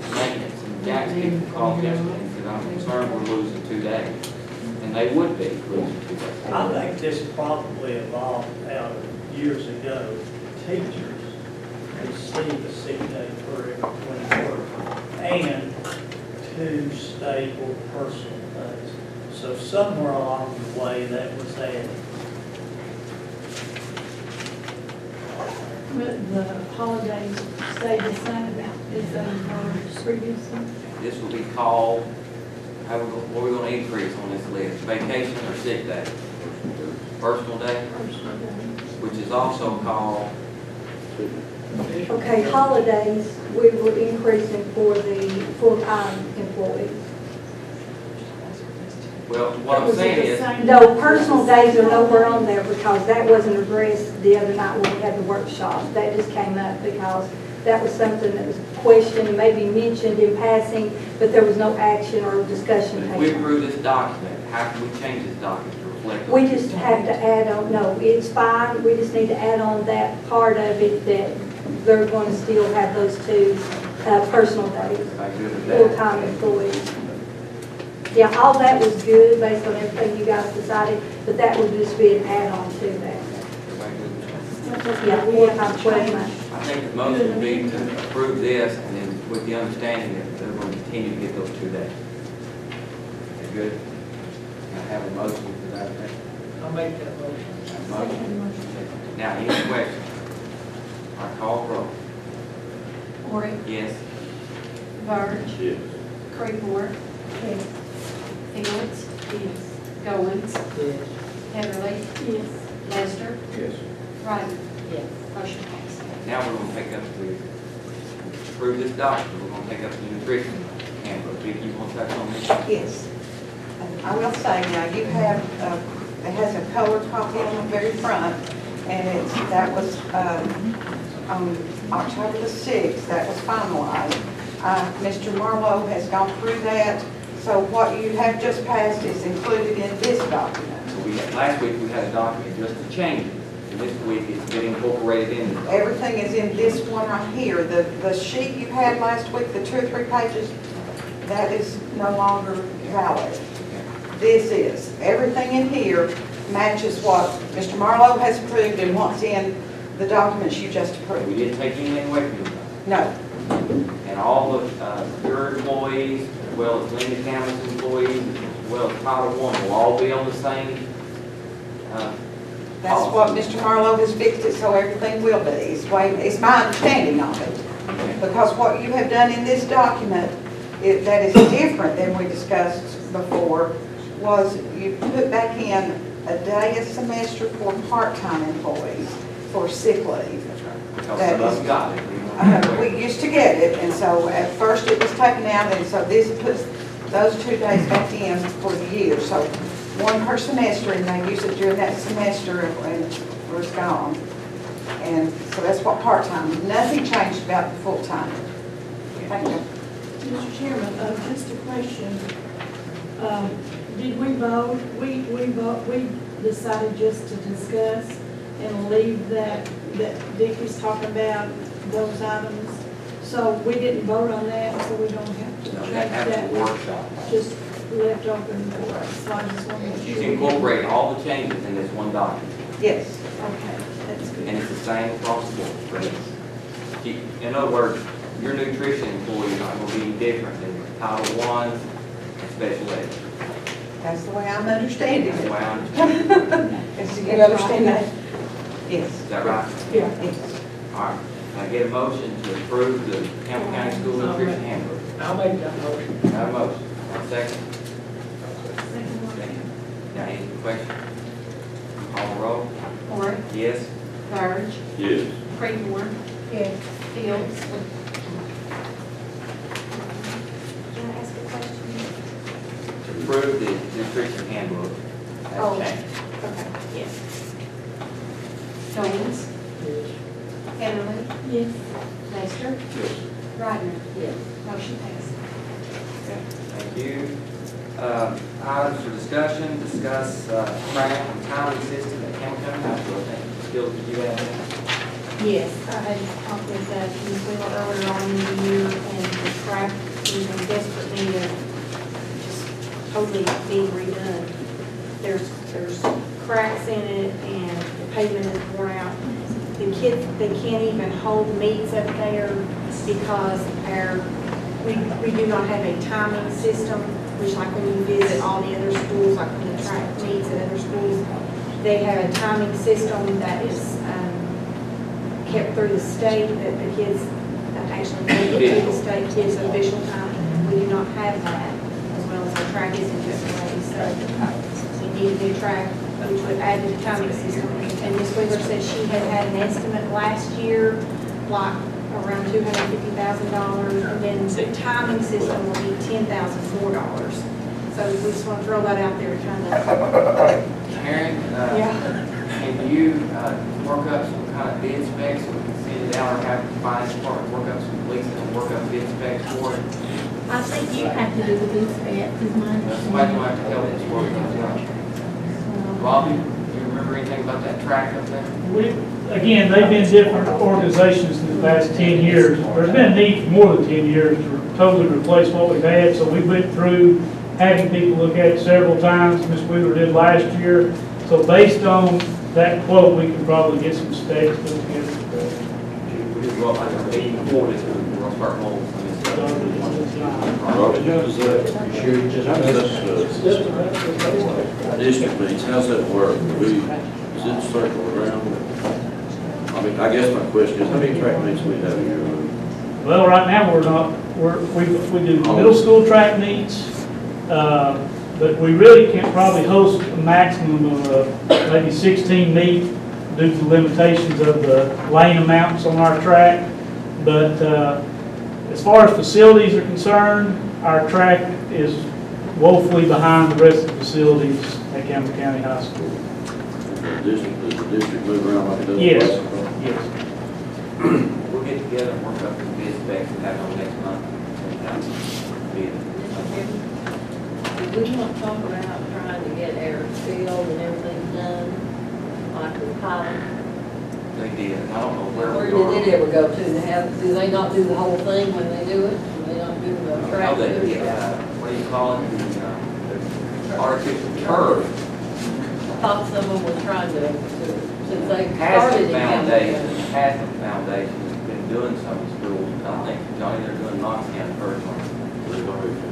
the maintenance. And Jack's people called yesterday and said, I'm concerned we're losing 2 days. And they would be losing 2 days. I think this probably evolved out of years ago. Teachers receive a sick day for every 24 and 2 stable personal days. So somewhere along the way, that was added. But the holidays stay the same as they were previously. This will be called, what are we going to increase on this list? Vacation or sick day? Personal day, which is also called, okay, holidays, we were increasing for the full-time employees. well, what I'm saying is, No, personal days are nowhere on there because that wasn't addressed the other night when we had the workshop. That just came up because that was something that was questioned and maybe mentioned in passing, but there was no action or discussion if we taken. approve this document, how can we change this document to reflect? We just have to add on, no, it's fine, we just need to add on that part of it that they're going to still have those 2 personal days, Everybody good with that? full-time employees. Yeah, all that was good based on everything you guys decided, but that would just be an add-on to that. Everybody good with that? Yeah, full-time 12 months. I think the motion would be to approve this, and then with the understanding that they're going to continue to get those 2 days. Is that good? Can I have a motion for that effect? I'll make that motion. Motion. Now, any questions? I call roll. Horry, Yes. Yes. Verge, Creedmoor, Yes. Fields, Goins, Heatherly, Yes. Lester, Yes. Ryder. Yes. Motion passed. Now we're gonna take up the, approve this document, we're gonna take up the nutrition handbook. Vicki, you want to touch on this? Yes. I will say now, you have, it has a colored copy on the very front, and that was, on October the 6th, that was finalized. Mr. Marlowe has gone through that, so what you have just passed is included in this document. So last week we had a document just to change it, and this week it's getting incorporated in. Everything is in this one right here. The sheet you had last week, the 2 or 3 pages, that is no longer valid. This is. Everything in here matches what Mr. Marlowe has approved and what's in the documents you just We approved. didn't take anything away from you. No. And all of your employees, as well as Linda Campbell's employees, as well as Title I, will all be on the same. That's what Mr. Marlowe has fixed it so everything will be. It's my understanding of it. Because what you have done in this document, that is different than we discussed before, was you put back in a day a semester for part-time employees for sick leave. Because That some of is- them got it. We used to get it, and so at first it was taken out, and so this puts those 2 days back in for the year. So 1 per semester, and they use it during that semester, and it was gone. And so that's what part-time, nothing changed about the full-time. Thank you. Mr. Chairman, just a question. Did we vote? We decided just to discuss and leave that Vicky's talking about those items. So we didn't vote on that, so we don't have to No, change that happens that. at workshop. Just left open for us, so I just want to make She's sure. incorporating all the changes in this one document, Yes. Okay, that's good. and it's the same across the board. But in other words, your nutrition employees are going to be different than Title I and special ed. That's the way I'm understanding That's it. the way I understand it. You understand that? Yes. Is that right? Yeah. Yes. All right. I get a motion to approve the Campbell County School Nutrition Handbook. I'll make that motion. Got a motion. One second. Second. Now, any questions? Call the roll. Horn, Yes? Burge, Yes. Creedmoor, Yes. Fields, Can I ask a question? To approve the nutrition handbook. Oh. That's changed. Okay. yes. Jones, Heatherly, Yes. Lester, Yes. Rodner. Yes. Motion passed. Okay, thank you. Items for discussion, discuss track and timing system at Campbell County High School. I think, Phil, did you have that? Yes, I had talked with Ms. Wheeler earlier on in the year, and the track is in desperate need of just totally being redone. There's cracks in it, and the pavement is worn out. The kids, they can't even hold meets up there because we do not have a timing system, which like when you visit all the other schools, like when the track meets at other schools, they have a timing system that is kept through the state, that the kids actually make it to the state kids' official time. We do not have that, as well as our track is in disarray. So we need a new track, which would add to the timing system. And Ms. Wheeler said she had had an estimate last year, like around $250,000, and then the timing system will be $10,004. So we just want to throw that out there, kind of. Karen, Yeah. can you work up some kind of bid specs, so we can send it out, or have the finance department work up some leases and work up bid specs for it? I think you have to do the bid specs, is my Somebody will have to help us work those out. Bobby, do you remember anything about that track up there? Again, they've been different organizations in the past 10 years. There's been a need for more than 10 years to totally replace what we've had, so we went through having people look at it several times. Ms. Wheeler did last year. So based on that quote, we can probably get some specs put together. We just go up like a meeting before this, we'll start molding some of this stuff. Robbie, how does that, district meets, how's that work? Is it circle around? I mean, I guess my question is, how many track meets we have here? Well, right now, we do middle school track meets, but we really can't probably host a maximum of maybe 16 meet due to the limitations of the lane amounts on our track. But as far as facilities are concerned, our track is woefully behind the rest of the facilities at Campbell County High School. Does the district move around like it does? Yes, Bicycle? yes. We'll get together and work up the bid specs and have it on next month. Did we want to talk about trying to get airfield and everything done, like the pilot? They did, I don't know Where where did we are. it ever go to? Do they not do the whole thing when they do it? Do they not do the track? How they, what do you call it, the artificial turf. I thought someone was trying to since they Has started the in foundation, Campbell has the foundation, has been doing some schools. I don't think, Johnny, they're doing Knox County first one. They've already finished.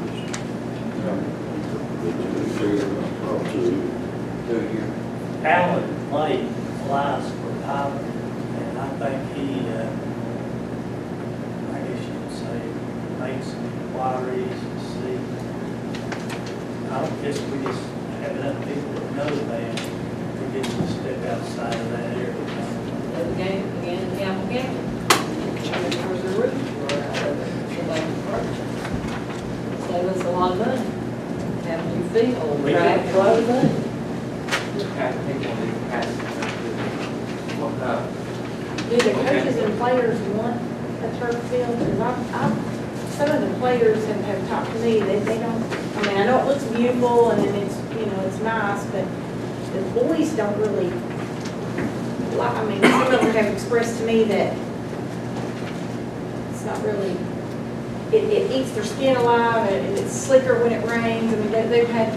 Two years. Alan Lake flies for pilot, and I think he, I guess you could say, makes some inquiries and see. I don't guess we just have enough people that know that to get to step outside of that area. Again, in Campbell County. There's a roof for somebody's approach. Save us a lot of money. Have you feel We track did. a lot of money. Do the coaches and players want a turf field? Because some of the players have talked to me, they don't, I mean, I know it looks beautiful and then it's, you know, it's nice, but the boys don't really, like, I mean, some of them have expressed to me that it's not really, it eats their skin alive and it's slicker when it rains. I mean, they've had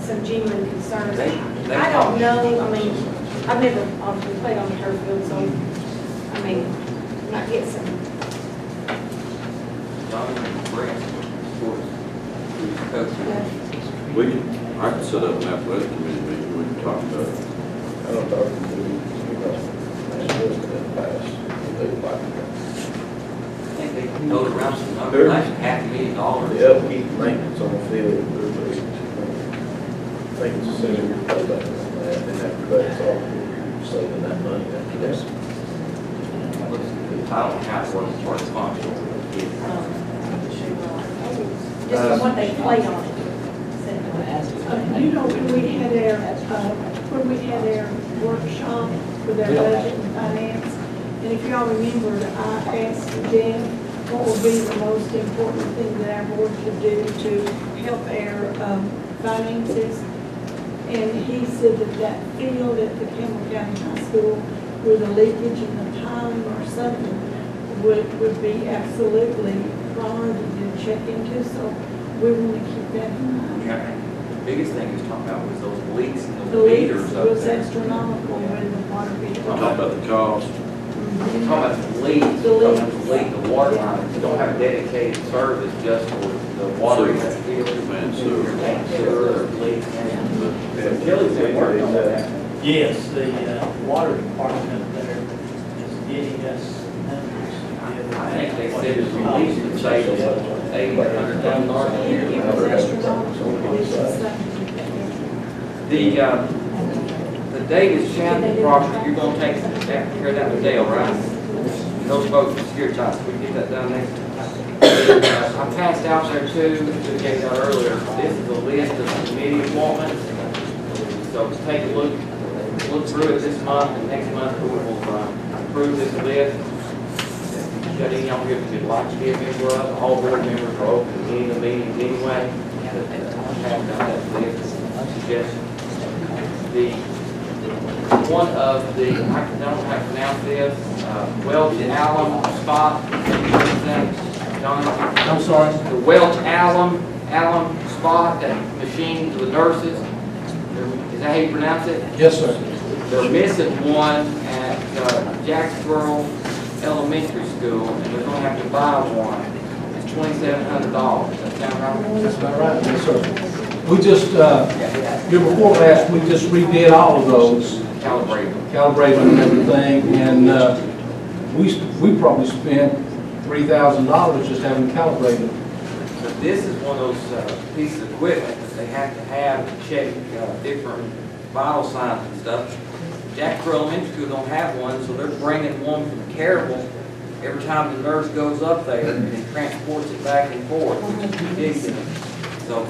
some genuine concerns. I don't know, I mean, I've never obviously played on the turf field, so, I mean, might get some. We can, I can set up an athletic committee meeting, we can talk about it. I don't know if I think they can go around some numbers, like $500,000. the upkeep maintenance on the field, I think it's a $7 year payback on that, and after that, it's all, you're saving that money after that. I don't have to work as far as functional. Just what they play on it. You know, when we had our workshop with our budget and finance, and if y'all remember, I asked Jeff what would be the most important thing that our board could do to help our finances. And he said that field at the Campbell County High School with a leakage in the piling or something would be absolutely priority to check into, so we want to keep that in mind. The biggest thing he was talking about was those leaks and The those leaks meters up was there. astronomical when the water meter. Talk about the cost. Talking about the leaks, The talking about the leak, the water line, you don't have a dedicated service just for the water in that field. Man, sewer. Sewer or leaks. Kelly's been working on that. Yes, the water department there is getting us numbers. I think they said it's released to save $800,000 a year. The Davis Chapel property, you're gonna take care of that with Dale, right? Those folks from Securitas, we can get that done next. I passed out there too, we gave out earlier, this is a list of committee appointments. So take a look through it this month, and next month we will approve this list. Got any on here that you'd like to be a member of? All board members are open to any of the meetings anyway. Have that list, suggestion. One of the, I don't know how to pronounce this, Welch Alum Spot. John? I'm sorry? The Welch Alum Spot, that machine for the nurses. Is that how you pronounce it? Yes, sir. They're missing one at Jacksboro Elementary School, and they're gonna have to buy one. It's $2,700. Does that sound right? That's about right, yes, sir. We just, year before last, we just redid all of those. Calibrated them and everything, and we probably spent $3,000 just having them calibrated. But this is one of those pieces of equipment that they have to have to check different vital signs and stuff. Jacksboro Elementary School don't have one, so they're bringing one from Carroll every time the nurse goes up there and it transports it back and forth, which is ridiculous. So,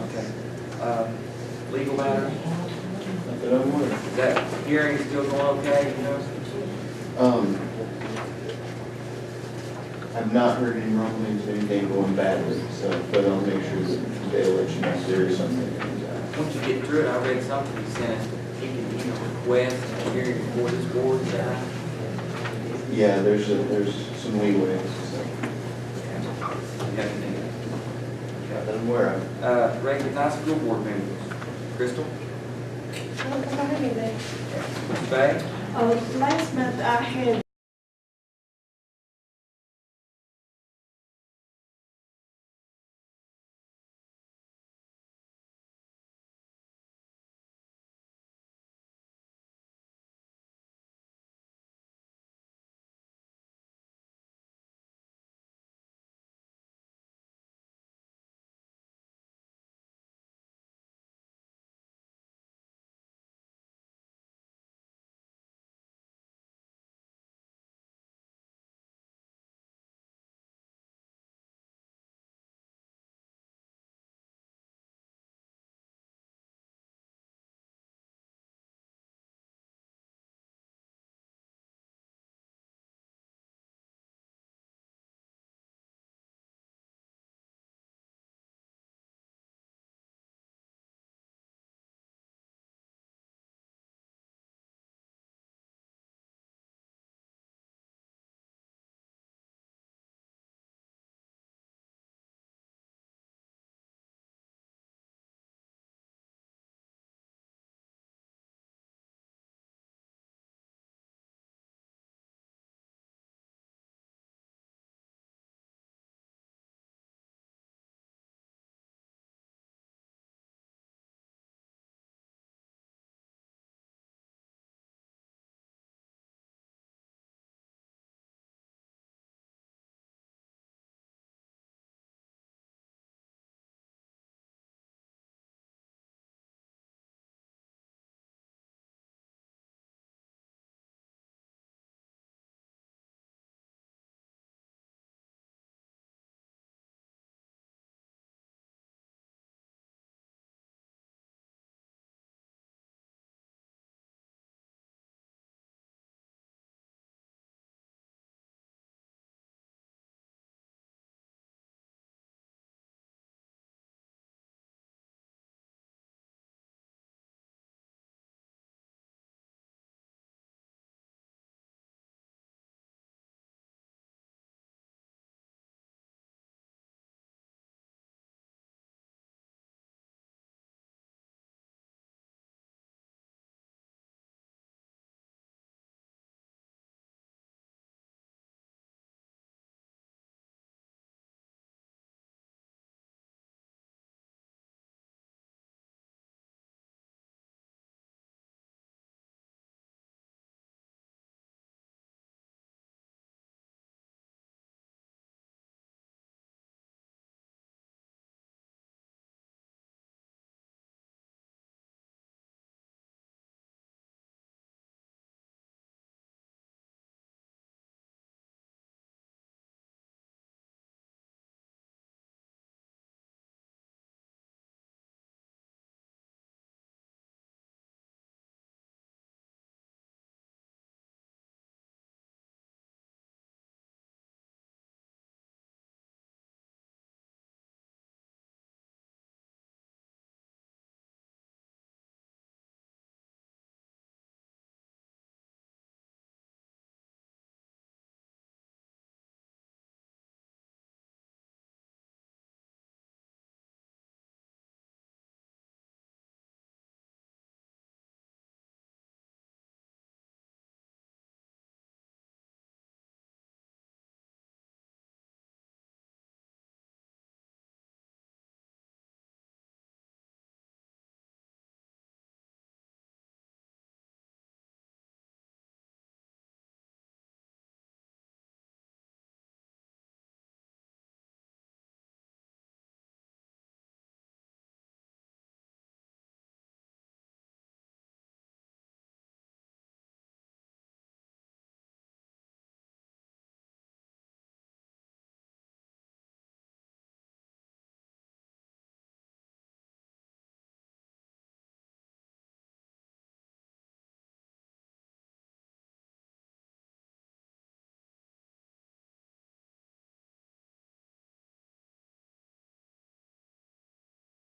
okay. Legal matters? Is that hearing still going okay, you know? I've not heard any rumblings of anything going badly, so, but I'll make sure that they'll let you know if there is something that comes out. Once you get through it, I read something he sent us, he can, request a hearing before this board, is that right? Yeah, there's some leeway, so. You have anything? Not that I'm aware of. Recognize school board members. Crystal? I don't have anything. Mr. Bay? Last month I had